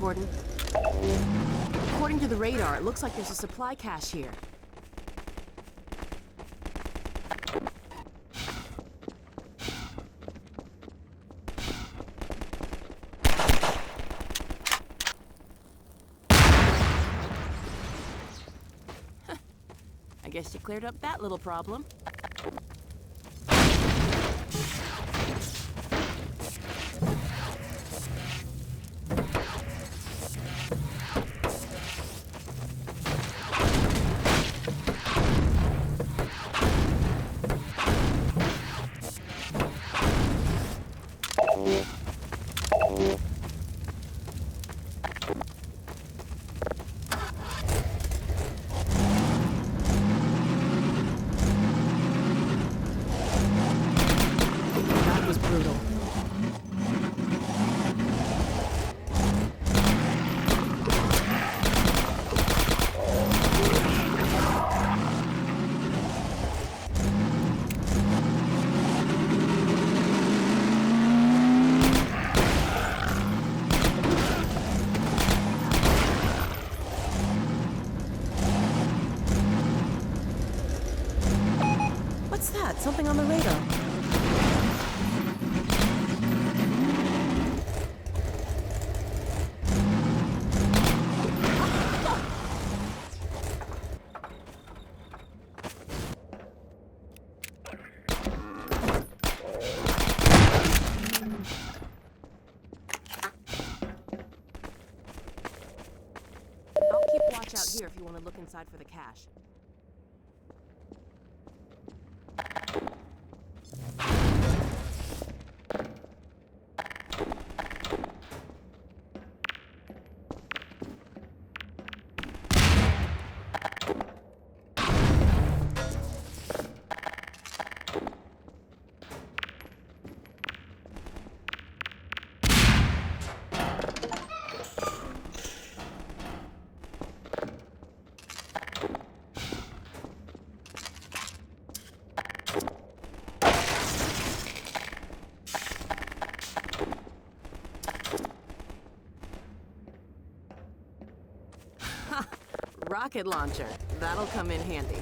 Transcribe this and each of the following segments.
Gordon. According to the radar, it looks like there's a supply cache here. I guess you cleared up that little problem. Something on the radar. I'll keep watch out here if you want to look inside for the cache. Rocket launcher. That'll come in handy.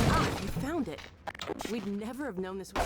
Ah, you found it. We'd never have known this was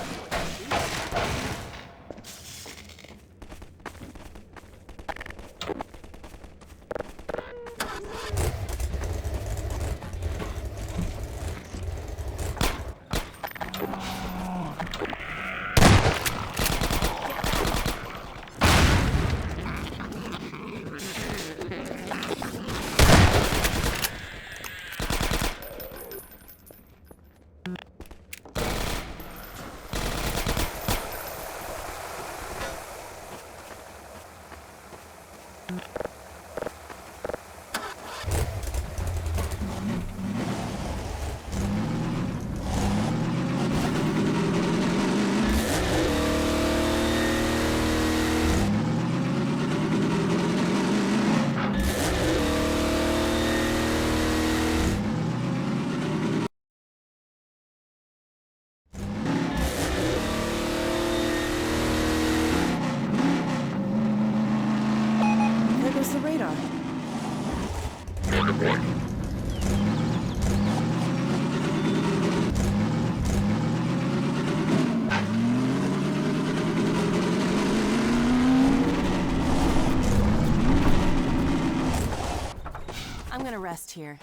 I'm gonna rest here.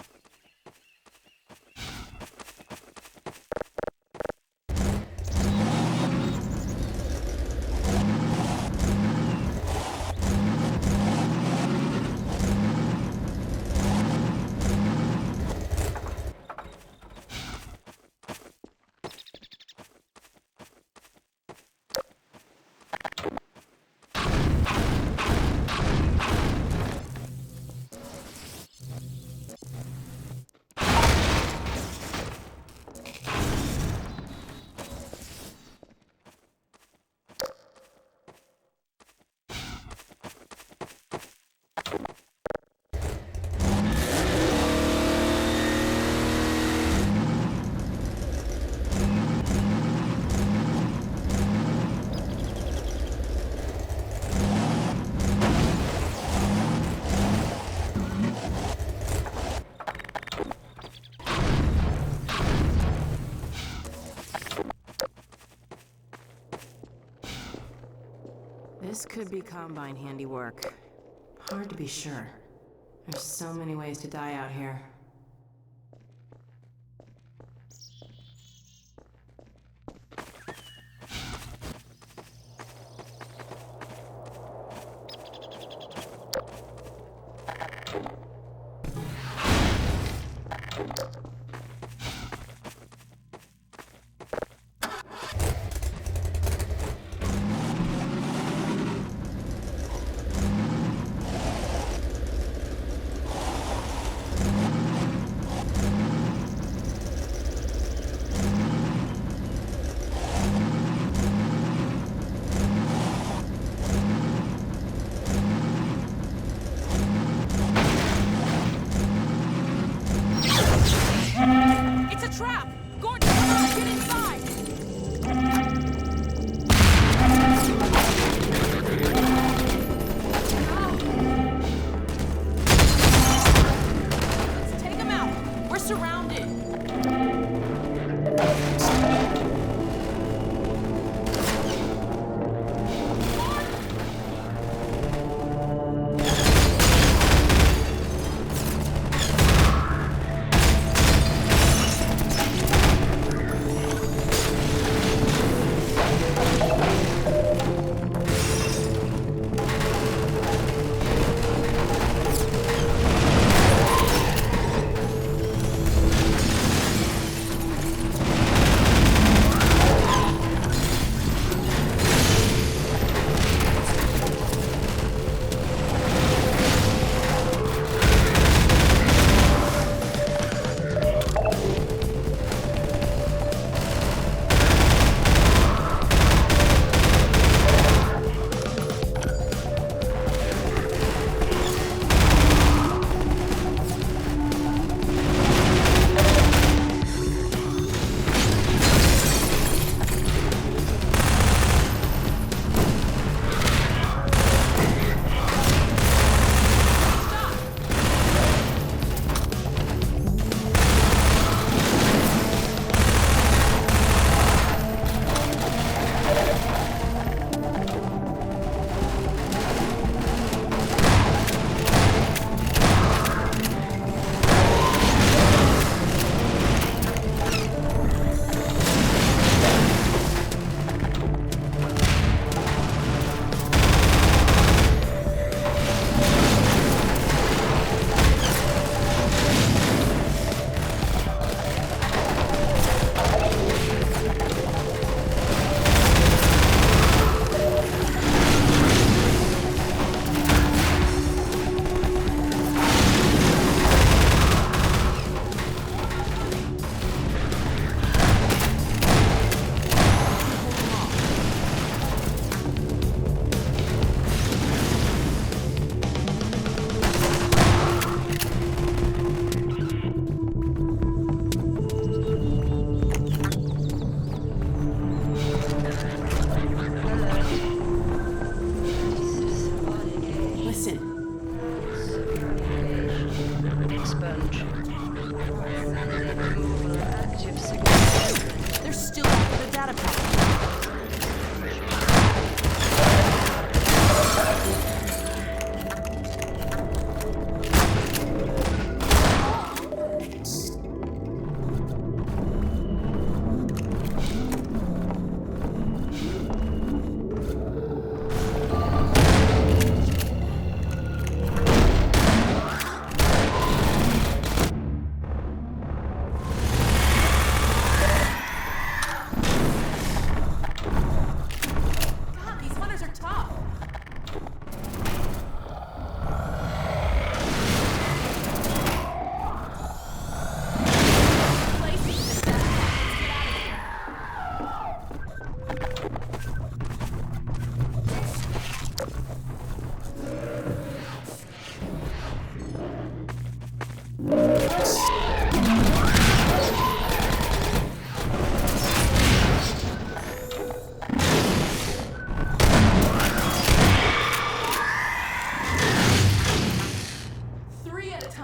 This could be Combine handiwork. Hard to be sure. There's so many ways to die out here.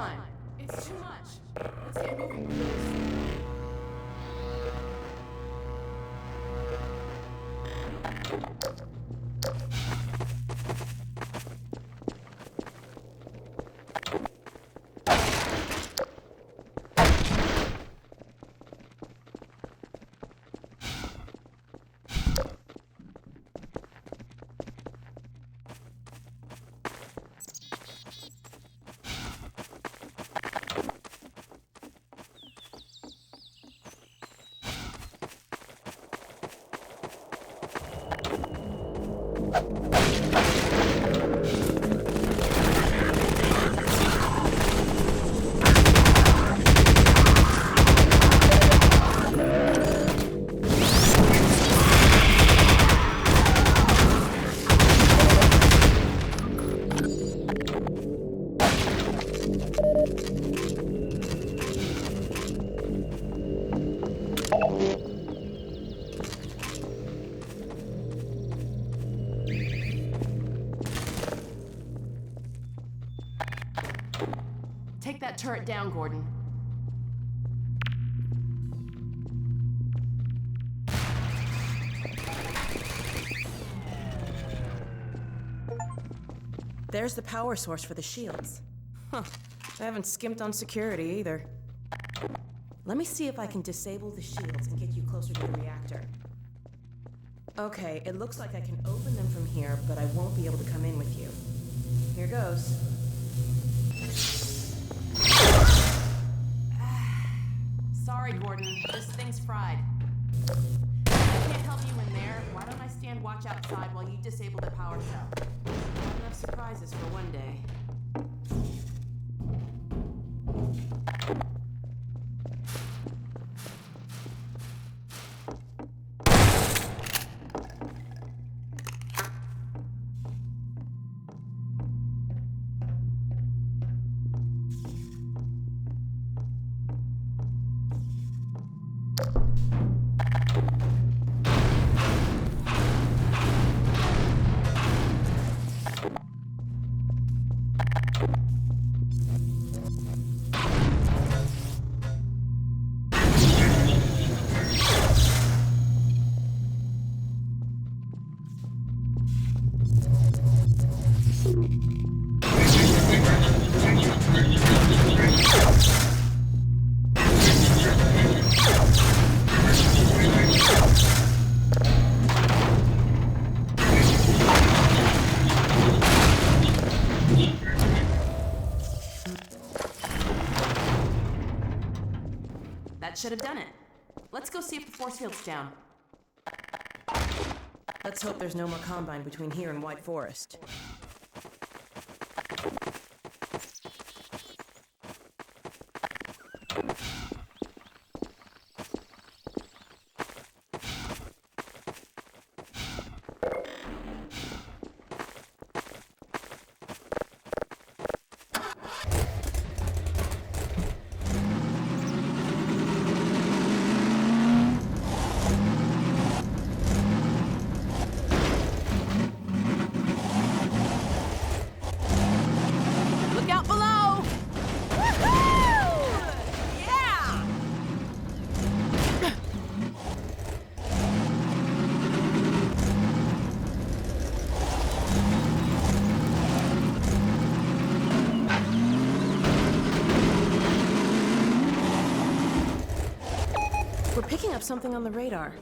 on! It's too much! Let's get moving really soon. Take that turret down, Gordon. There's the power source for the shields. Huh. I haven't skimped on security either. Let me see if I can disable the shields and get you closer to the reactor. Okay, it looks like I can open them from here, but I won't be able to come in with you. Here goes. Sorry, Gordon. This thing's fried. I can't help you in there. Why don't I stand watch outside while you disable the power cell? Not enough surprises for one day. That should have done it. Let's go see if the force field's down. Let's hope there's no more Combine between here and White Forest. We're picking up something on the radar.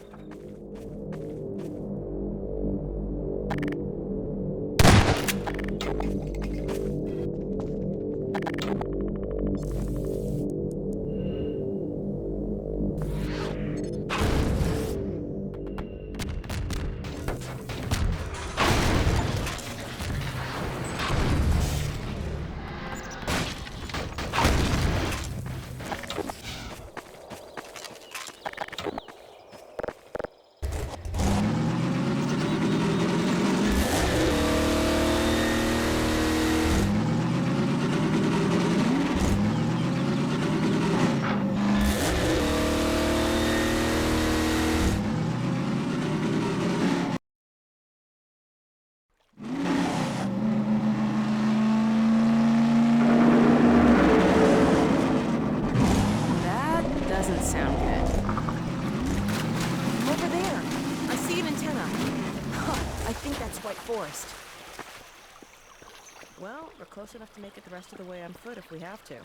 close enough to make it the rest of the way on foot if we have to.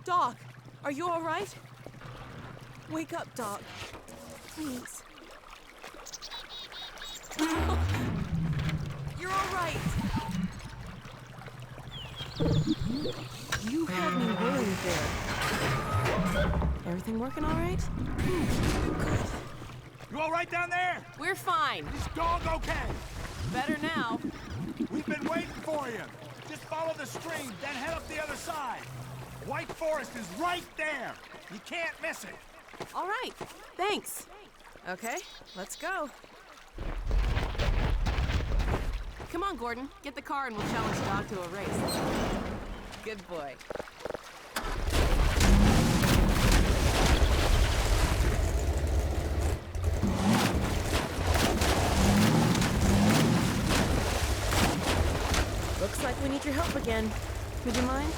Dog, are you all right? Wake up, dog. Please. You're all right. You had me worried there. Everything working all right? Good. You all right down there? We're fine. Is dog okay? Better now. We've been waiting for you. Just follow the stream, then head up the other side. White Forest is right there. You can't miss it. All right. Thanks. Okay, let's go. Come on, Gordon. Get the car and we'll challenge Dog to a race. Good boy. Looks like we need your help again. Would you mind?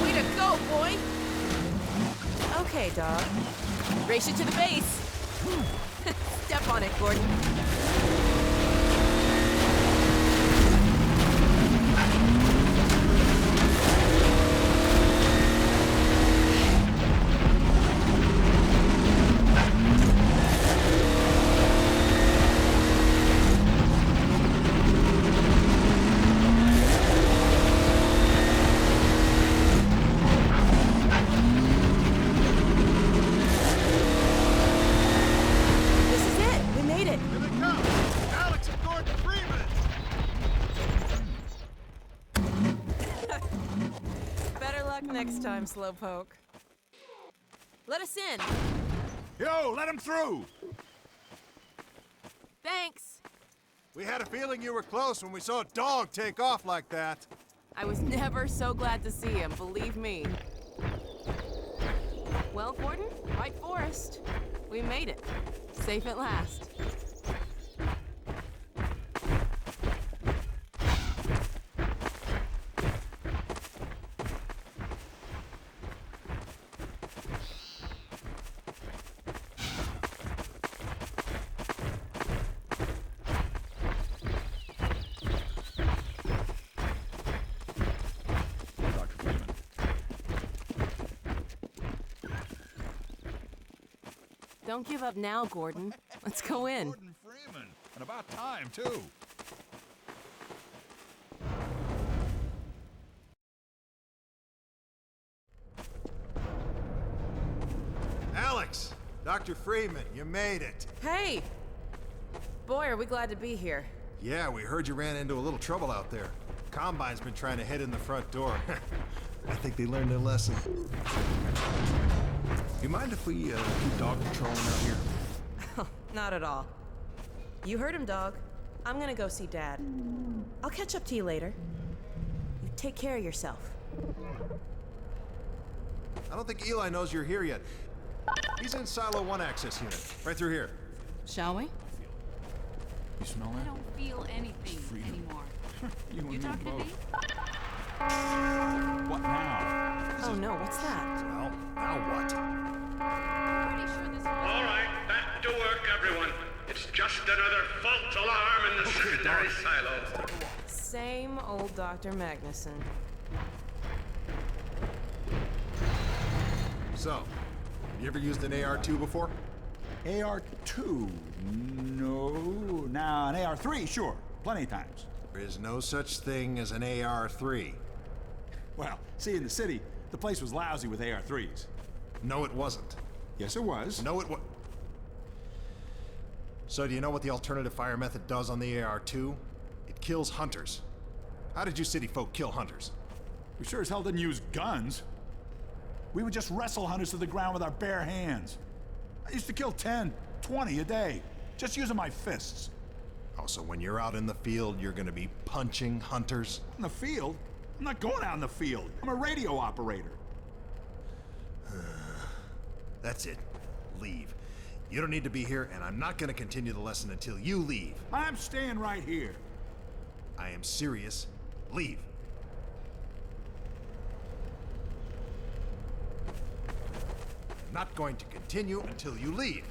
Way to go, boy! Okay, dog. Race you to the base. Step on it, Gordon. Next time, Slowpoke. Let us in. Yo, let him through. Thanks. We had a feeling you were close when we saw a dog take off like that. I was never so glad to see him, believe me. Well, Gordon, White Forest. We made it. Safe at last. Don't give up now, Gordon. Let's go in. Gordon Freeman. And about time, too. Alex! Dr. Freeman, you made it. Hey! Boy, are we glad to be here. Yeah, we heard you ran into a little trouble out there. Combine's been trying to head in the front door. I think they learned their lesson. You mind if we keep dog patrolling out here? Not at all. You heard him, dog. I'm gonna go see Dad. I'll catch up to you later. You take care of yourself. I don't think Eli knows you're here yet. He's in Silo 1 access unit, right through here. Shall we? You smell that? I don't feel anything Freedom. anymore. You and me talking to both. me? What now? Oh no, what's that? Well, now what? Pretty sure this All right, back to work, everyone. It's just another false alarm in the secondary silo. Same old Dr. Magnuson. So, you ever used an AR2 before? AR2? No. Now, an AR3, sure. Plenty of times. There is no such thing as an AR3. Well, see, in the city, the place was lousy with AR3s. No, it wasn't. Yes, it was. No, it was. So, do you know what the alternative fire method does on the AR2? It kills hunters. How did you city folk kill hunters? We sure as hell didn't use guns. We would just wrestle hunters to the ground with our bare hands. I used to kill 10, 20 a day, just using my fists. Oh, so when you're out in the field, you're gonna be punching hunters? In the field? I'm not going out in the field. I'm a radio operator. That's it. Leave. You don't need to be here, and I'm not gonna continue the lesson until you leave. I'm staying right here. I am serious. Leave. I'm not going to continue until you leave.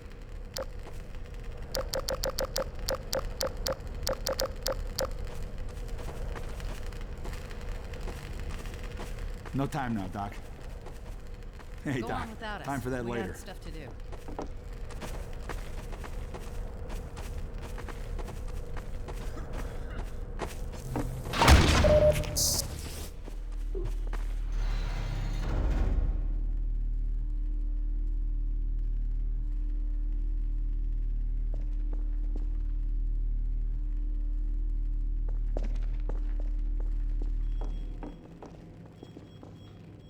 No time now, Doc. Hey, Go Doc. on without us. Time for that we later. got stuff to do.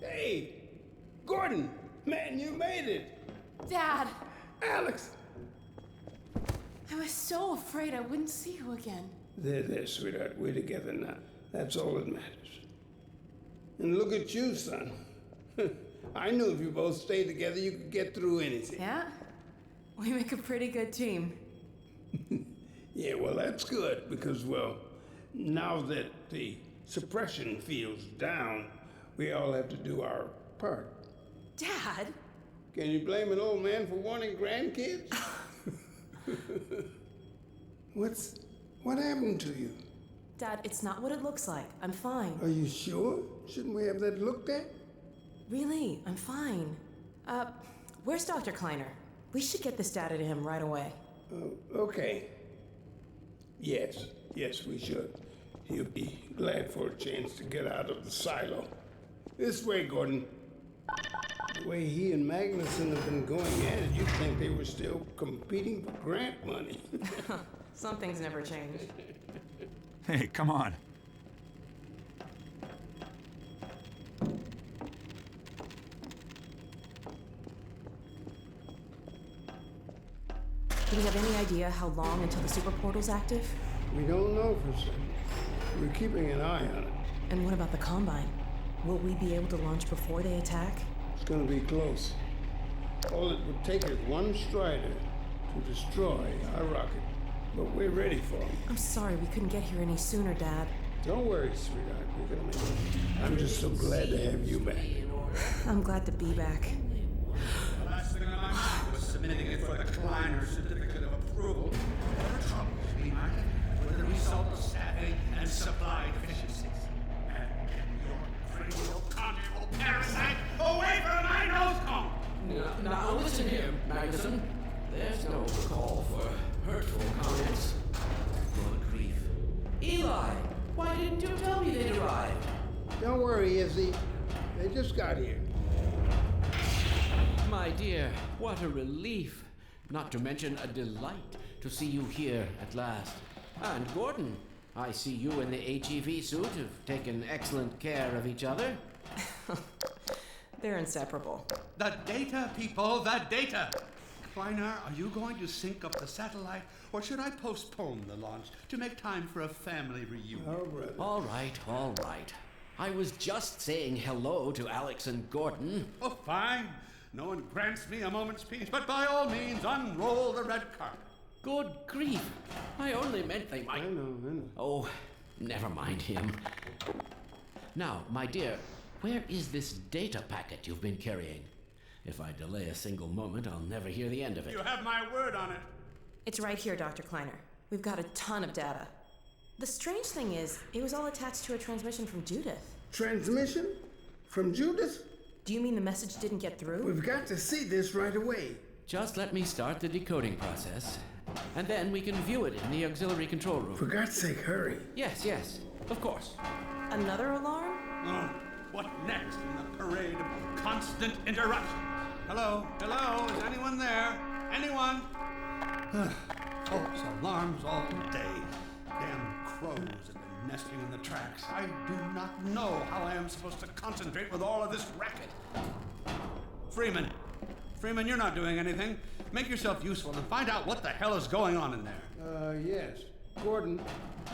Hey, Gordon, man, you made it. Dad, Alex. I was so afraid I wouldn't see you again. There, sweetheart. We're together now. That's all that matters. And look at you, son. I knew if you both stayed together, you could get through anything. Yeah? We make a pretty good team. Yeah, well, that's good because, well, now that the suppression field's down, we all have to do our part. Dad? Can you blame an old man for wanting grandkids? What happened to you? Dad, it's not what it looks like. I'm fine. Are you sure? Shouldn't we have that looked at? Really, I'm fine. Where's Dr. Kleiner? We should get this data to him right away. Okay. Yes, we should. He'll be glad for a chance to get out of the silo. This way, Gordon. The way he and Magnuson have been going at it, you'd think they were still competing for grant money. Some things never change. Hey, come on. Do you have any idea how long until the super portal's active? We don't know for certain. We're keeping an eye on it. And what about the Combine? Will we be able to launch before they attack? It's gonna be close. All it would take is one Strider to destroy our rocket. But we're ready for him. I'm sorry we couldn't get here any sooner, Dad. Don't worry, sweetheart. We're gonna make it. I'm just so glad to have you back. I'm glad to be back. The last thing on my mind was submitting it for the Kleiner certificate of approval. The trouble is, me, Martha, with the result of staffing and supply deficiencies. And your cranial conjugal parasite away from my nose cone! Now listen here, Magnuson. There's no call for hurtful comments. Good grief. Eli, why didn't you tell me they'd arrived? Don't worry, Izzy. They just got here. My dear, what a relief. Not to mention a delight to see you here at last. And Gordon, I see you and the HEV suit have taken excellent care of each other. They're inseparable. The data, people, the data! Kleiner, are you going to sync up the satellite, or should I postpone the launch to make time for a family reunion? Oh, brother. All right. I was just saying hello to Alex and Gordon. Oh, fine. No one grants me a moment's peace, but by all means, unroll the red carpet. Good grief. I only meant they might. I know. Oh, Never mind him. Now, my dear, where is this data packet you've been carrying? If I delay a single moment, I'll never hear the end of it. You have my word on it. It's right here, Dr. Kleiner. We've got a ton of data. The strange thing is, it was all attached to a transmission from Judith. Transmission? From Judith? Do you mean the message didn't get through? We've got to see this right away. Just let me start the decoding process, and then we can view it in the auxiliary control room. For God's sake, hurry. Yes, of course. Another alarm? Oh, what next in the parade of constant interruptions? Hello? Is anyone there? Anyone? False alarms all day. Damn crows have been nesting in the tracks. I do not know how I am supposed to concentrate with all of this racket. Freeman, you're not doing anything. Make yourself useful and find out what the hell is going on in there. Yes. Gordon,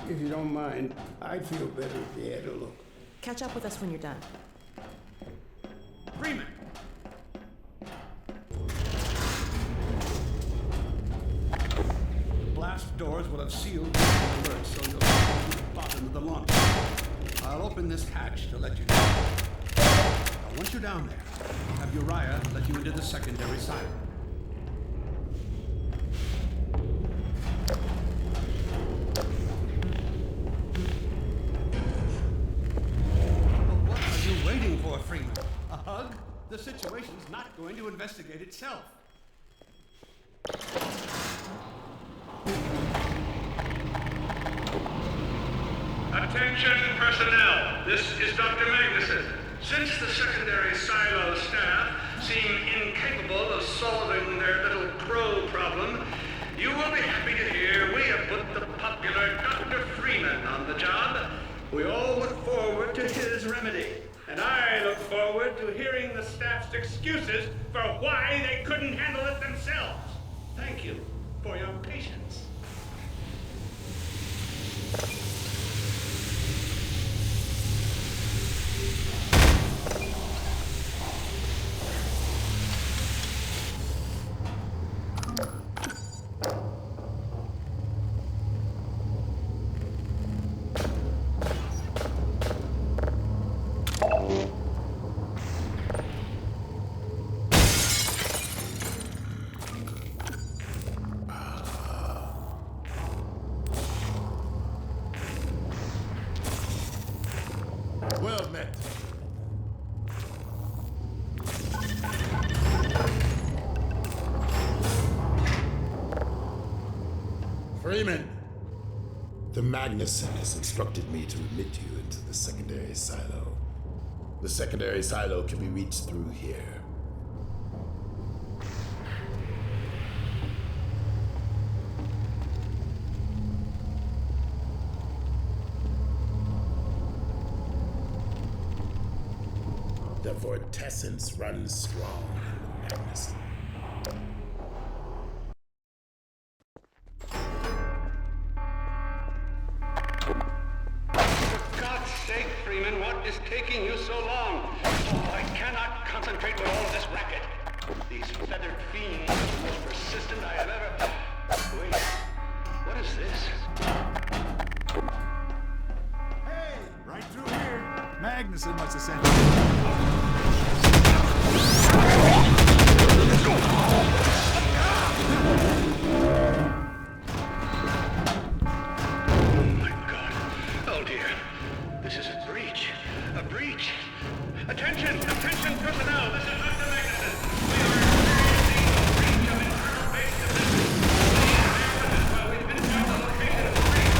if you don't mind, I'd feel better if you had a look. Catch up with us when you're done. Freeman! Blast doors will have sealed the alert, so you'll fall to the bottom of the launch. I'll open this hatch to let you down. Now, once you're down there, I'll have Uriah let you into the secondary silo. Well, what are you waiting for, Freeman? A hug? The situation's not going to investigate itself. Attention personnel, this is Dr. Magnuson. Since the secondary silo staff seem incapable of solving their little crow problem, you will be happy to hear we have put the popular Dr. Freeman on the job. We all look forward to his remedy, and I look forward to hearing the staff's excuses for why they couldn't handle it themselves. Thank you for your patience. Well met. Freeman, the Magnuson has instructed me to admit you into the secondary silo. The secondary silo can be reached through here. The vortessence runs strong in the Magnuson. For God's sake, Freeman, what is taking you so long? Oh, I cannot concentrate with all this racket. These feathered fiends are the most persistent I have ever... Wait, what is this? Hey, right through here. Magnuson must have sent you. Oh my God. Oh dear. This is a breach. A breach. Attention personnel. This is Dr. Magnuson. We are experiencing a breach of internal base defenses. Please bear with us while we pinpoint the location of the breach.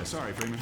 Sorry, Freeman.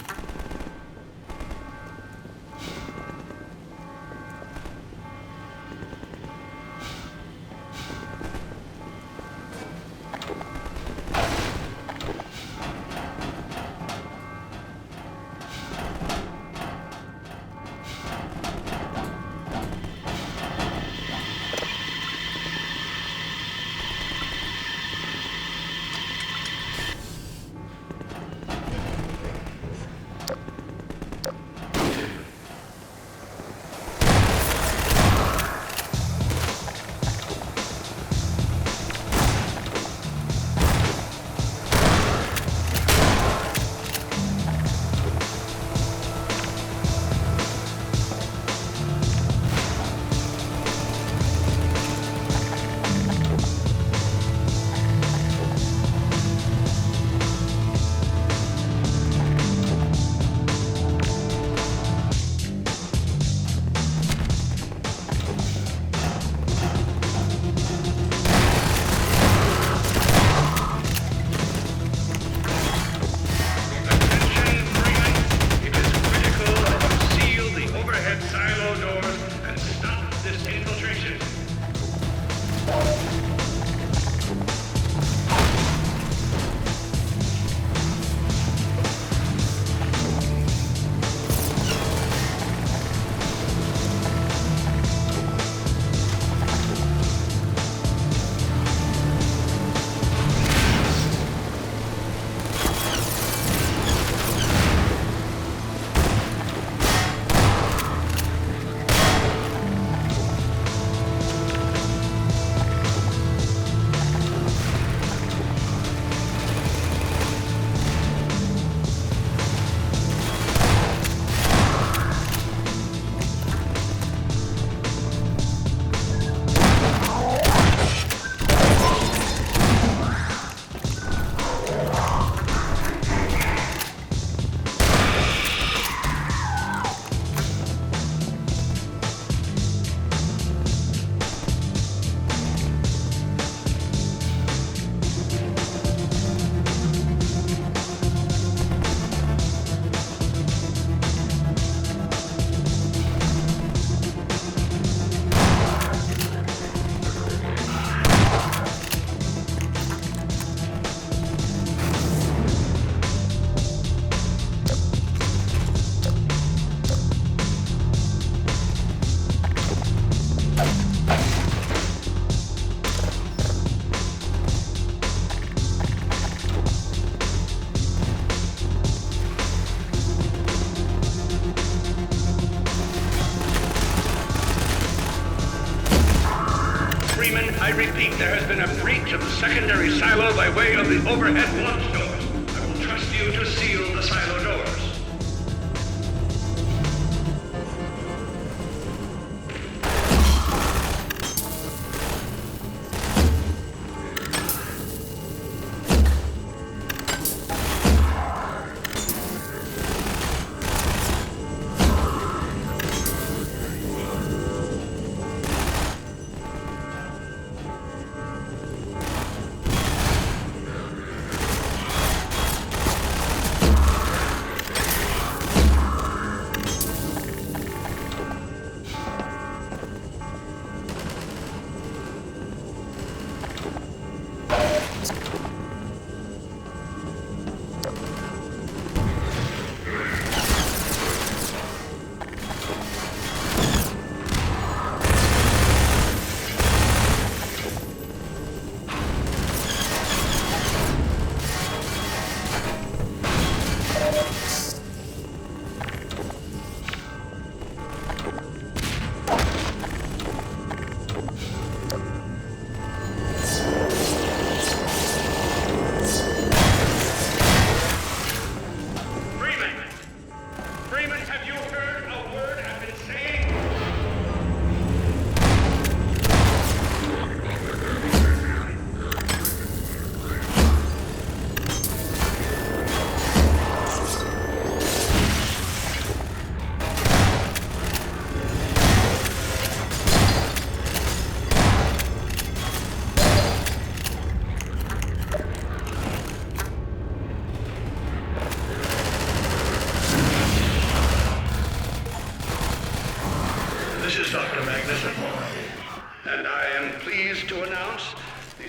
I repeat, there has been a breach of the secondary silo by way of the overhead launch doors. I will trust you to seal the silo doors.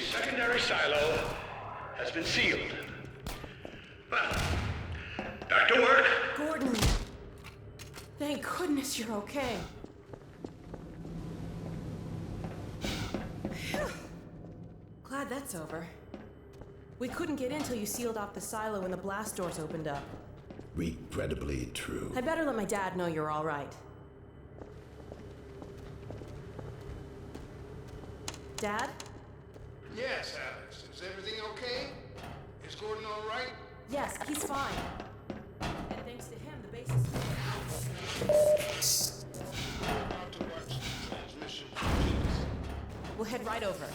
secondary silo has been sealed. Well, back to work. Gordon! Thank goodness you're okay. Phew. Glad that's over. We couldn't get in till you sealed off the silo when the blast doors opened up. Regrettably true. I better let my dad know you're all right. Dad? Yes, Alex. Is everything okay? Is Gordon all right? Yes, he's fine. And thanks to him, the base is... About to watch the transmission from We'll head right over.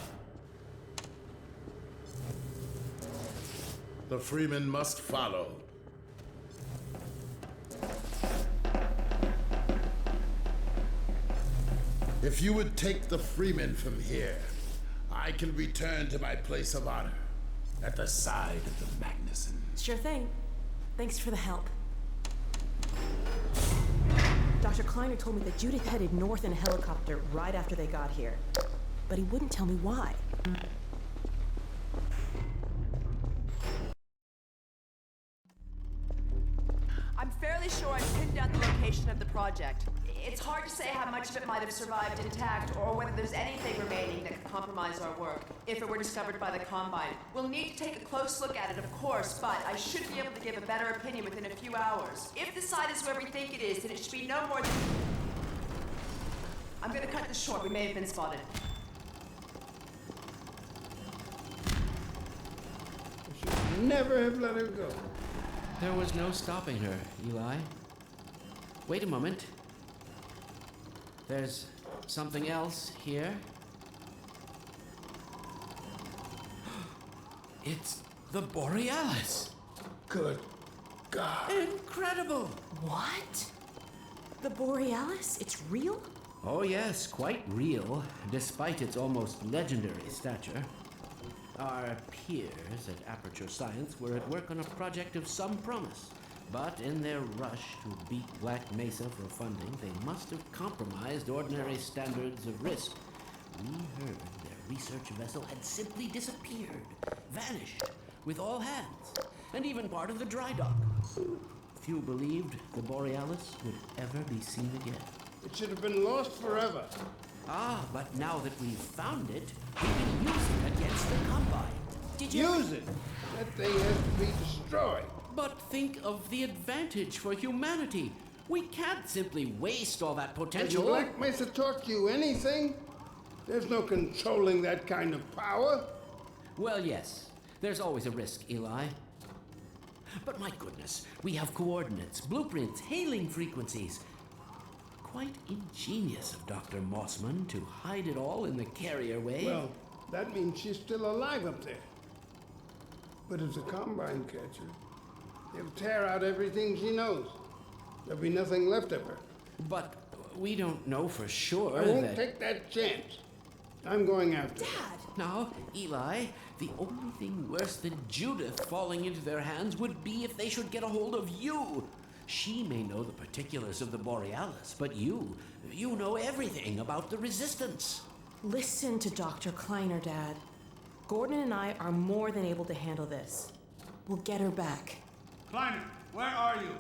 The Freeman must follow. If you would take the Freeman from here, I can return to my place of honor at the side of the Magnuson. Sure thing. Thanks for the help. Dr. Kleiner told me that Judith headed north in a helicopter right after they got here. But he wouldn't tell me why. I'm fairly sure I've pinned down the location of the project. It's hard to say how much of it might have survived intact or whether there's anything remaining that could compromise our work if it were discovered by the Combine. We'll need to take a close look at it, of course, but I should be able to give a better opinion within a few hours. If the site is where we think it is, then it should be no more than... I'm gonna cut this short. We may have been spotted. Never have let her go. There was no stopping her, Eli. Wait a moment. There's something else here. It's the Borealis. Good God. Incredible! What? The Borealis? It's real? Oh yes, quite real, despite its almost legendary stature. Our peers at Aperture Science were at work on a project of some promise, but in their rush to beat Black Mesa for funding, they must have compromised ordinary standards of risk. We heard their research vessel had simply disappeared, vanished, with all hands, and even part of the dry dock. Few believed the Borealis would ever be seen again. It should have been lost forever. Ah, but now that we've found it, we can use it against the Combine. Did you... Use it! That thing has to be destroyed. But think of the advantage for humanity. We can't simply waste all that potential. Has Black Mesa taught you anything? There's no controlling that kind of power. Well, yes. There's always a risk, Eli. But my goodness, we have coordinates, blueprints, hailing frequencies. Quite ingenious of Dr. Mossman to hide it all in the carrier way. Well, that means she's still alive up there. But if the Combine catch her, they'll tear out everything she knows. There'll be nothing left of her. But we don't know for sure I won't take that chance. I'm going after her. Dad! Now, Eli, the only thing worse than Judith falling into their hands would be if they should get a hold of you. She may know the particulars of the Borealis, but you know everything about the Resistance. Listen to Dr. Kleiner, Dad. Gordon and I are more than able to handle this. We'll get her back. Kleiner, where are you?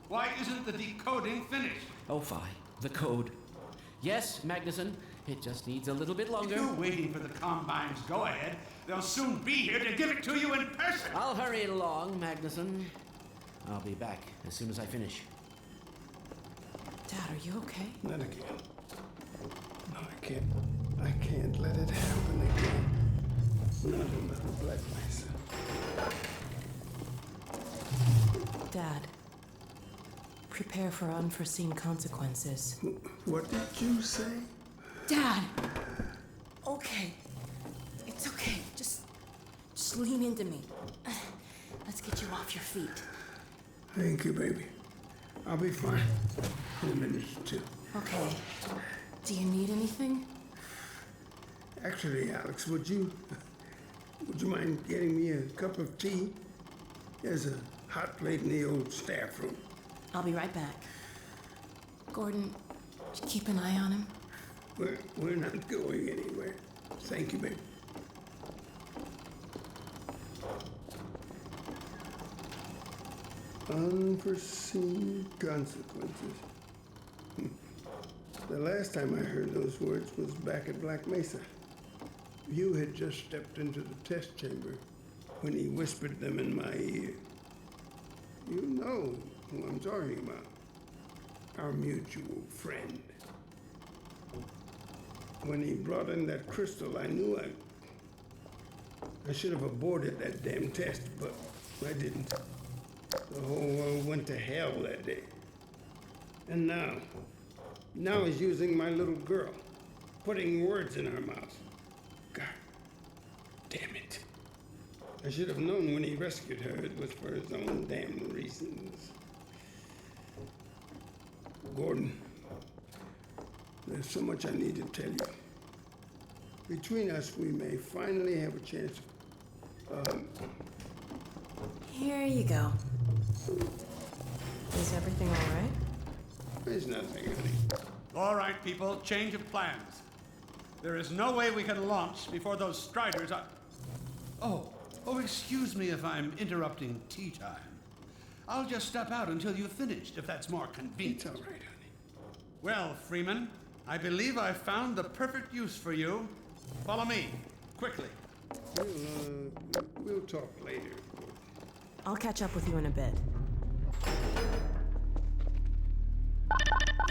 Why isn't the decoding finished? Oh, fine. The code. Yes, Magnuson. It just needs a little bit longer. If you're waiting for the Combine's go-ahead, they'll soon be here to give it to you in person. I'll hurry it along, Magnuson. I'll be back as soon as I finish. Dad, are you okay? Not again. No, I can't let it happen again. Not in the Black Mesa. Dad, prepare for unforeseen consequences. What did you say? Dad! Okay. It's okay. Just lean into me. Let's get you off your feet. Thank you, baby. I'll be fine in a minute or two. Okay. Do you need anything? Actually, Alex, would you mind getting me a cup of tea? There's a hot plate in the old staff room. I'll be right back. Gordon, keep an eye on him. We're not going anywhere. Thank you, baby. Unforeseen consequences. The last time I heard those words was back at Black Mesa. You had just stepped into the test chamber when he whispered them in my ear. You know who I'm talking about. Our mutual friend. When he brought in that crystal, I knew I should have aborted that damn test, but I didn't. The whole world went to hell that day. And now he's using my little girl, putting words in her mouth. God damn it. I should have known when he rescued her it was for his own damn reasons. Gordon, there's so much I need to tell you. Between us, we may finally have a chance of, Here you go. Is everything all right? There's nothing, honey. All right, people, change of plans. There is no way we can launch before those Striders are... Oh, excuse me if I'm interrupting tea time. I'll just step out until you've finished, if that's more convenient. It's all right, honey. Well, Freeman, I believe I've found the perfect use for you. Follow me, quickly. We'll talk later. I'll catch up with you in a bit.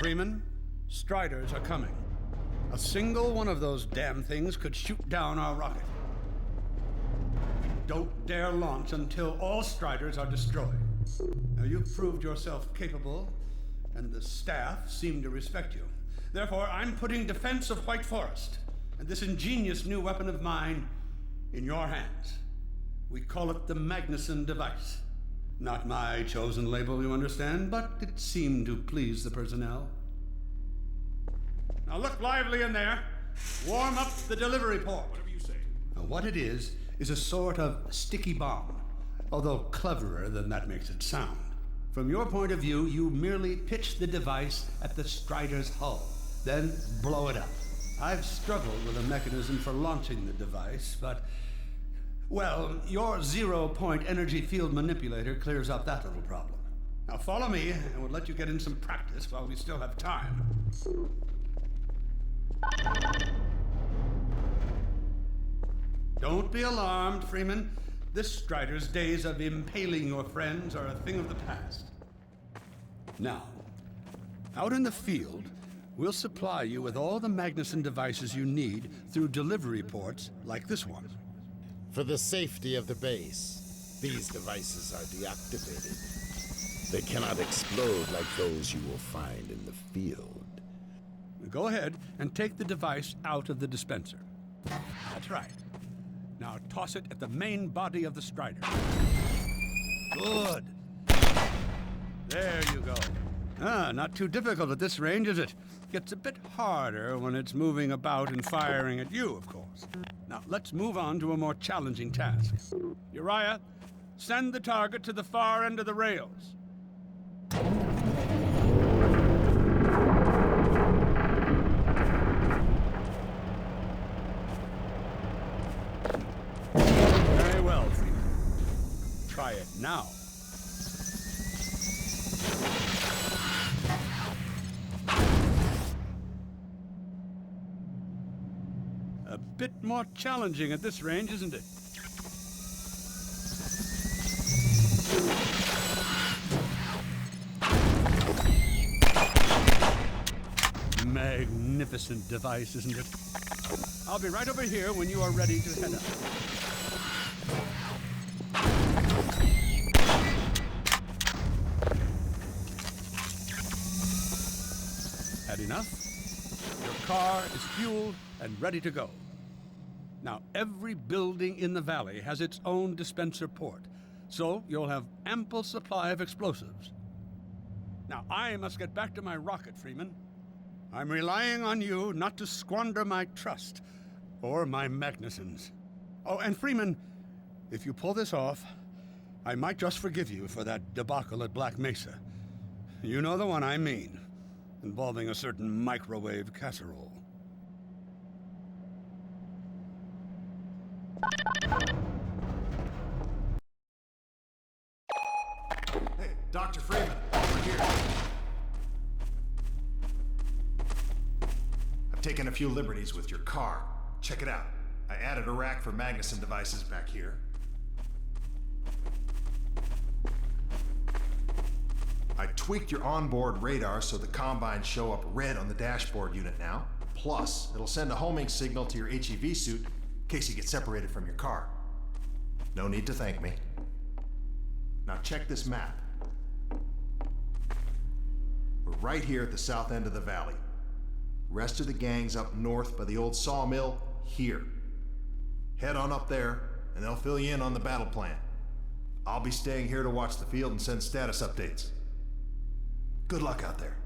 Freeman, Striders are coming. A single one of those damn things could shoot down our rocket. Don't dare launch until all Striders are destroyed. Now, you've proved yourself capable, and the staff seem to respect you. Therefore, I'm putting defense of White Forest and this ingenious new weapon of mine in your hands. We call it the Magnuson device. Not my chosen label, you understand, but it seemed to please the personnel. Now look lively in there. Warm up the delivery port. Whatever you say. Now, what it is a sort of sticky bomb, although cleverer than that makes it sound. From your point of view, you merely pitch the device at the Strider's hull, then blow it up. I've struggled with a mechanism for launching the device, but, well, your zero-point energy field manipulator clears up that little problem. Now follow me, and we'll let you get in some practice while we still have time. Don't be alarmed, Freeman. This Strider's days of impaling your friends are a thing of the past. Now, out in the field, we'll supply you with all the Magnuson devices you need through delivery ports like this one. For the safety of the base, these devices are deactivated. They cannot explode like those you will find in the field. Go ahead and take the device out of the dispenser. That's right. Now toss it at the main body of the Strider. Good. There you go. Not too difficult at this range, is it? Gets a bit harder when it's moving about and firing at you, of course. Now, let's move on to a more challenging task. Uriah, send the target to the far end of the rails. Very well, Freeman. Try it now. A bit more challenging at this range, isn't it? Magnificent device, isn't it? I'll be right over here when you are ready to head up. Had enough? Your car is fueled and ready to go. Now, every building in the valley has its own dispenser port, so you'll have ample supply of explosives. Now, I must get back to my rocket, Freeman. I'm relying on you not to squander my trust or my Magnusons. Oh, and Freeman, if you pull this off, I might just forgive you for that debacle at Black Mesa. You know the one I mean, involving a certain microwave casserole. Dr. Freeman, over here. I've taken a few liberties with your car. Check it out. I added a rack for Magnuson devices back here. I tweaked your onboard radar so the combines show up red on the dashboard unit now. Plus, it'll send a homing signal to your HEV suit in case you get separated from your car. No need to thank me. Now check this map. We're right here at the south end of the valley. Rest of the gang's up north by the old sawmill here. Head on up there, and they'll fill you in on the battle plan. I'll be staying here to watch the field and send status updates. Good luck out there.